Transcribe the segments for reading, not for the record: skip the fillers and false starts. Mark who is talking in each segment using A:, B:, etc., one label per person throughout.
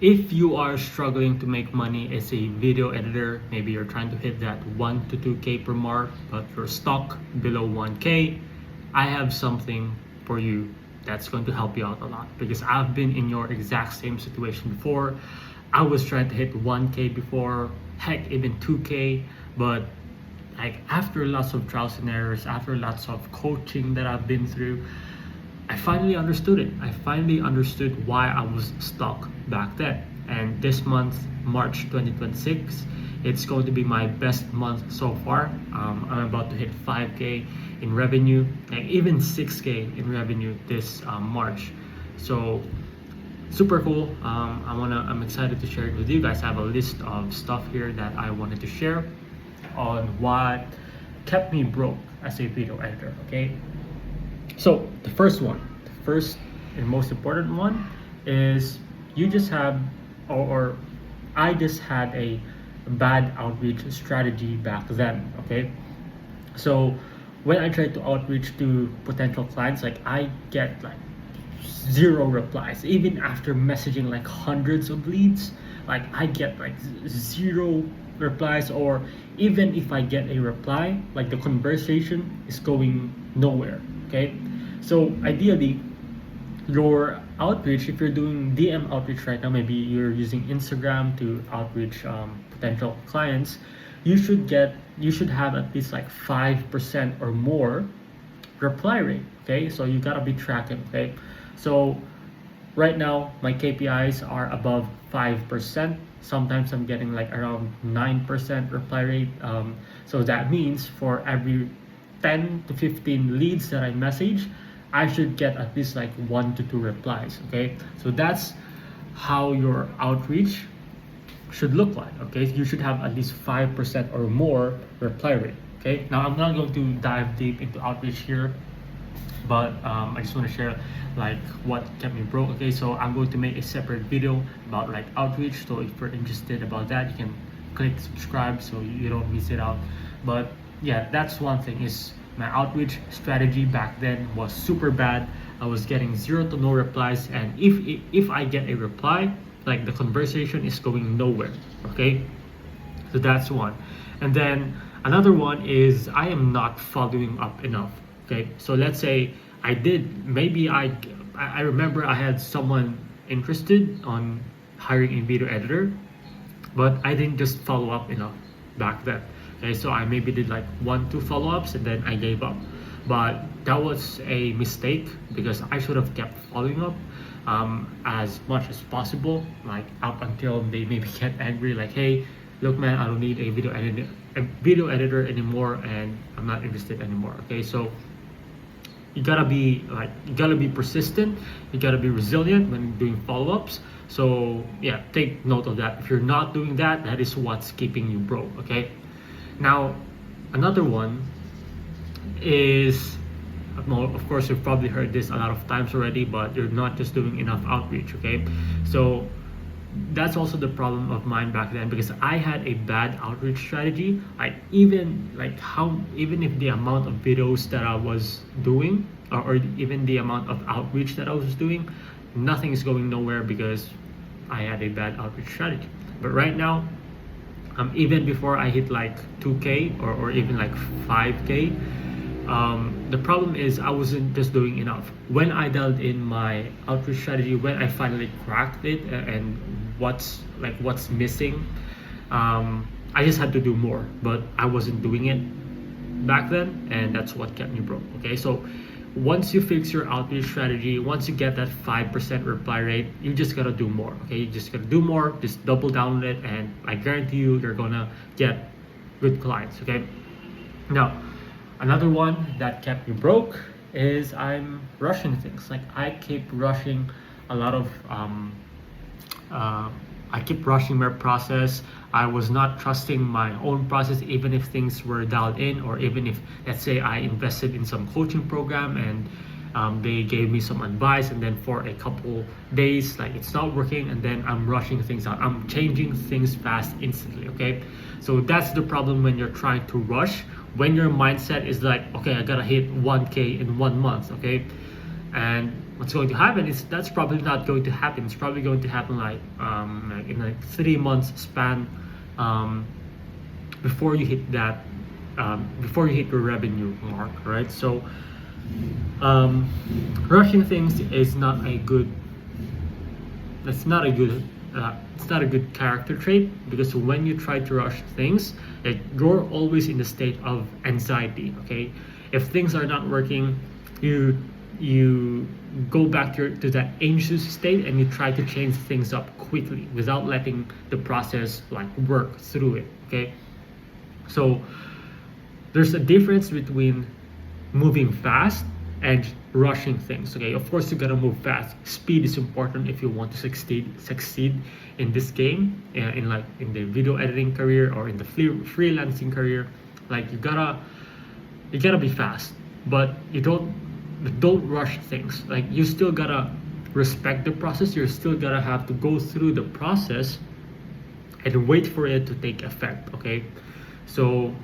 A: If you are struggling to make money as a video editor, maybe you're trying to hit that 1 to 2K per mark, but you're stuck below 1K, I have something for you that's going to help you out a lot, because I've been in your exact same situation before. I was trying to hit 1K before, heck, even 2K, but like after lots of trials and errors, after lots of coaching that I've been through, I finally understood it. I finally understood why I was stuck back then. And this month, March 2026, it's going to be my best month so far. I'm about to hit 5K in revenue, and even 6K in revenue this March. So super cool. I'm excited to share it with you guys. I have a list of stuff here that I wanted to share on what kept me broke as a video editor. Okay, so the first and most important one is you just have, or I just had a bad outreach strategy back then. Okay, so when I try to outreach to potential clients, like I get like zero replies, even after messaging like hundreds of leads. Like I get like zero replies, or even if I get a reply, like the conversation is going nowhere. Okay, so ideally your outreach, if you're doing DM outreach right now, maybe you're using Instagram to outreach potential clients, you should have at least like 5% or more reply rate. Okay, so you gotta be tracking. Okay, so right now my KPIs are above 5%. Sometimes I'm getting like around 9% reply rate. So that means for every 10 to 15 leads that I message, I should get at least like 1 to 2 replies. Okay, so that's how your outreach should look like. Okay, you should have at least 5% or more reply rate. Okay, now I'm not going to dive deep into outreach here, but I just want to share like what kept me broke. Okay, so I'm going to make a separate video about like outreach, so if you're interested about that, you can click subscribe so you don't miss it out. But yeah, that's one thing, is my outreach strategy back then was super bad. I was getting zero to no replies, and if I get a reply, like the conversation is going nowhere. Okay, so that's one. And then another one is I am not following up enough. Okay, so let's say I remember I had someone interested on hiring a video editor, but I didn't just follow up enough back then. Okay, so I maybe did like 1 2 follow-ups and then I gave up. But that was a mistake, because I should have kept following up as much as possible, like up until they maybe get angry, like, hey, look man, I don't need a video editor anymore, and I'm not interested anymore. Okay, so you gotta be persistent, you gotta be resilient when doing follow-ups. So yeah, take note of that. If you're not doing that, that is what's keeping you broke. Okay, now another one is, well, of course you've probably heard this a lot of times already, but you're not just doing enough outreach. Okay, so that's also the problem of mine back then, because I had a bad outreach strategy. Even if the amount of videos that I was doing, or even the amount of outreach that I was doing, nothing is going nowhere because I had a bad outreach strategy. But right now, even before I hit like 2K or even like 5K, the problem is I wasn't just doing enough. When I dialed in my outreach strategy, when I finally cracked it, and what's missing, I just had to do more, but I wasn't doing it back then, and that's what kept me broke. Okay, so once you fix your outreach strategy, once you get that 5% reply rate, you just gotta do more. Okay, you just gotta do more, just double down on it, and I guarantee you're gonna get good clients. Okay, now another one that kept me broke is I'm rushing things. Like I keep rushing a lot of I keep rushing my process. I was not trusting my own process, even if things were dialed in, or even if, let's say, I invested in some coaching program and they gave me some advice, and then for a couple days, like it's not working, and then I'm rushing things out. I'm changing things fast instantly. Okay, so that's the problem when you're trying to rush. When your mindset is like, okay, I gotta hit 1K in 1 month. Okay, and what's going to happen is that's probably not going to happen. It's probably going to happen like in like 3 months span, before you hit that, before you hit your revenue mark, right? So rushing things is not a good, that's not a good, it's not a good character trait, because when you try to rush things, like, you're always in the state of anxiety. Okay, if things are not working, you go back to that anxious state, and you try to change things up quickly without letting the process like work through it. Okay, so there's a difference between moving fast and rushing things. Okay, of course you gotta move fast. Speed is important if you want to succeed in this game, in like in the video editing career or in the freelancing career. Like, you gotta be fast, but you don't rush things. Like, you still gotta respect the process. You're still gotta have to go through the process and wait for it to take effect. Okay, so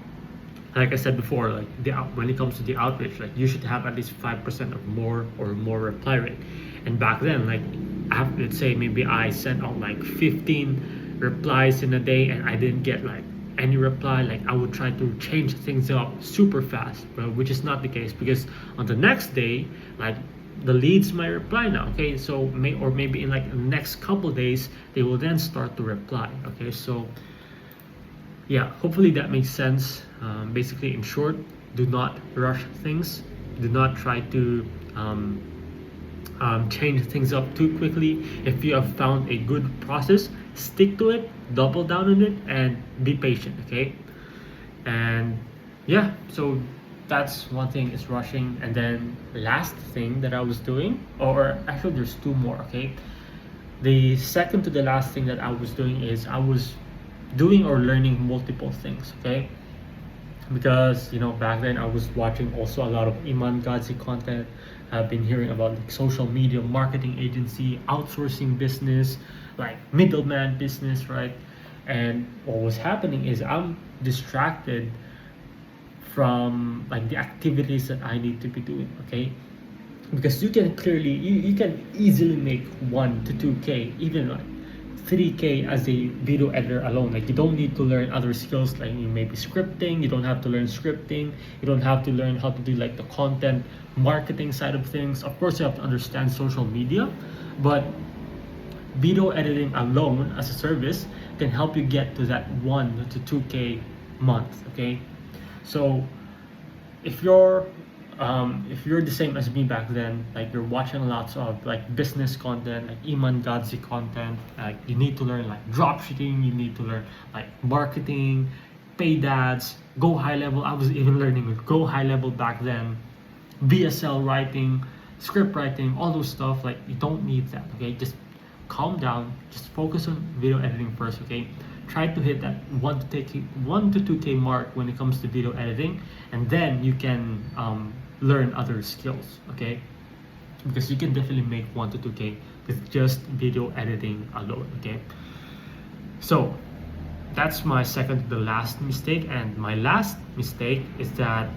A: like I said before, like when it comes to the outreach, like, you should have at least 5% of more reply rate. And back then, like, let's say maybe I sent out like 15 replies in a day and I didn't get like any reply, like, I would try to change things up super fast, which is not the case, because on the next day, like, the leads might reply now. Okay, so maybe in like the next couple days they will then start to reply. Okay, so yeah, hopefully that makes sense. Basically, in short, do not rush things. Do not try to change things up too quickly. If you have found a good process, stick to it, double down on it, and be patient. Okay, and yeah, so that's one thing, is rushing. And then last thing that I was doing, or actually there's two more. Okay, the second to the last thing that I was doing is I was doing or learning multiple things. Okay, because back then I was watching also a lot of Iman Gadzhi content. I've been hearing about like social media marketing agency, outsourcing business, like middleman business, right? And what was happening is I'm distracted from like the activities that I need to be doing. Okay, because you can clearly, you can easily make 1 to 2k, even like 3k as a video editor alone. Like, you don't need to learn other skills, like maybe scripting. You don't have to learn scripting. You don't have to learn how to do like the content marketing side of things. Of course you have to understand social media, but video editing alone as a service can help you get to that 1 to 2k month. Okay, so if you're the same as me back then, like, you're watching lots of like business content, like Iman Gadzhi content, like, you need to learn like dropshipping, you need to learn like marketing, paid ads, Go High Level. I was even learning with Go High Level back then, VSL writing, script writing, all those stuff. Like, you don't need that. Okay, just calm down, just focus on video editing first. Okay, try to hit that 1 to 2k mark when it comes to video editing, and then you can learn other skills. Okay, because you can definitely make 1 to 2k with just video editing alone. Okay, so that's my second to the last mistake. And my last mistake is that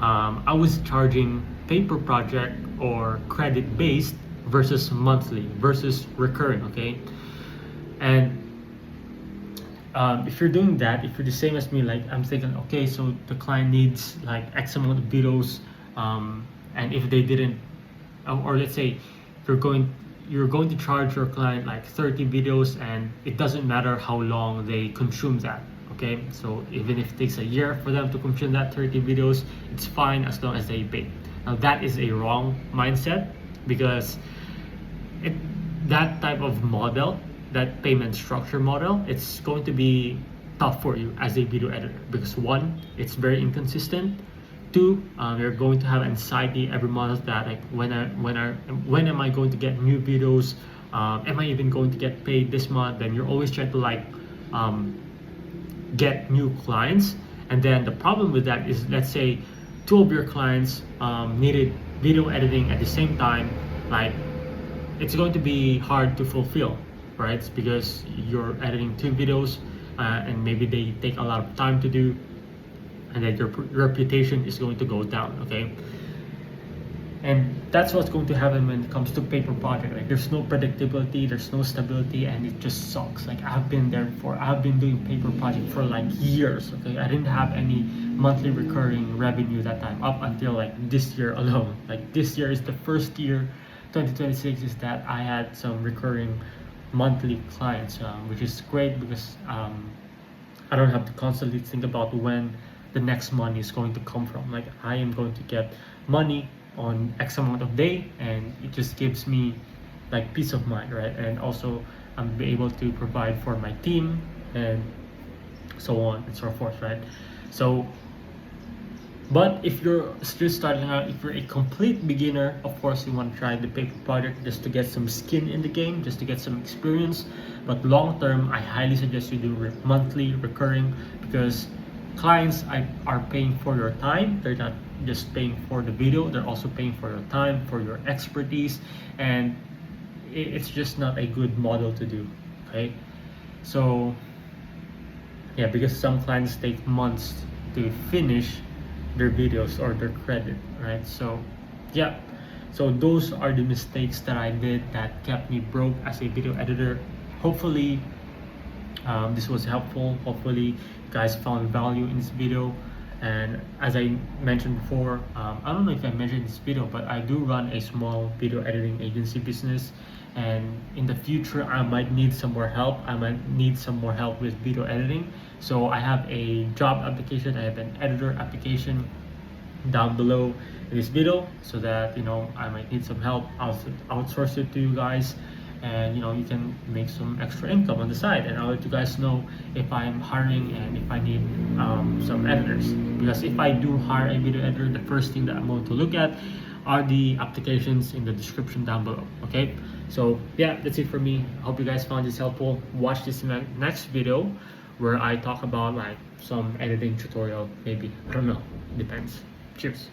A: I was charging pay per project or credit based versus monthly versus recurring. Okay, and if you're doing that, if you're the same as me, like, I'm thinking, okay, so the client needs like X amount of videos, and if they didn't, or let's say you're going to charge your client like 30 videos, and it doesn't matter how long they consume that. Okay, so even if it takes a year for them to consume that 30 videos, it's fine as long as they pay. Now, that is a wrong mindset, because that type of model, that payment structure model, it's going to be tough for you as a video editor, because 1, it's very inconsistent. 2, you're going to have anxiety every month that, like, when am I going to get new videos? Am I even going to get paid this month? Then you're always trying to like get new clients. And then the problem with that is, let's say 2 of your clients needed video editing at the same time, like, it's going to be hard to fulfill, right? Because you're editing 2 videos, and maybe they take a lot of time to do, and then your reputation is going to go down. Okay, And that's what's going to happen when it comes to paper project. Like there's no predictability, there's no stability, and it just sucks. Like I've been there before. I've been doing paper project for like years. Okay, I didn't have any monthly recurring revenue that time up until like this year alone. Like this year is the first year, 2026 is that I had some recurring monthly clients, which is great because I don't have to constantly think about when the next money is going to come from. Like I am going to get money on X amount of day, and it just gives me like peace of mind, right? And also I'm be able to provide for my team and so on and so forth, right? So but if you're still starting out, if you're a complete beginner, of course you want to try the paper project just to get some skin in the game, just to get some experience. But long term, I highly suggest you do monthly recurring, because clients are paying for your time. They're not just paying for the video, they're also paying for your time, for your expertise, and it's just not a good model to do. Okay, so yeah, because some clients take months to finish their videos or their credit, right? So yeah, so those are the mistakes that I did that kept me broke as a video editor. Hopefully this was helpful. Hopefully you guys found value in this video. And as I mentioned before, I don't know if I mentioned in this video, but I do run a small video editing agency business, and in the future I might need some more help. I might need some more help with video editing. So I have a job application, I have an editor application down below in this video, so that I might need some help. I'll outsource it to you guys, and you can make some extra income on the side, and I'll let you guys know if I'm hiring and if I need some editors. Because if I do hire a video editor, the first thing that I'm going to look at are the applications in the description down below. Okay, so yeah, that's it for me. I hope you guys found this helpful. Watch this next video where I talk about like some editing tutorial, maybe, I don't know, depends. Cheers.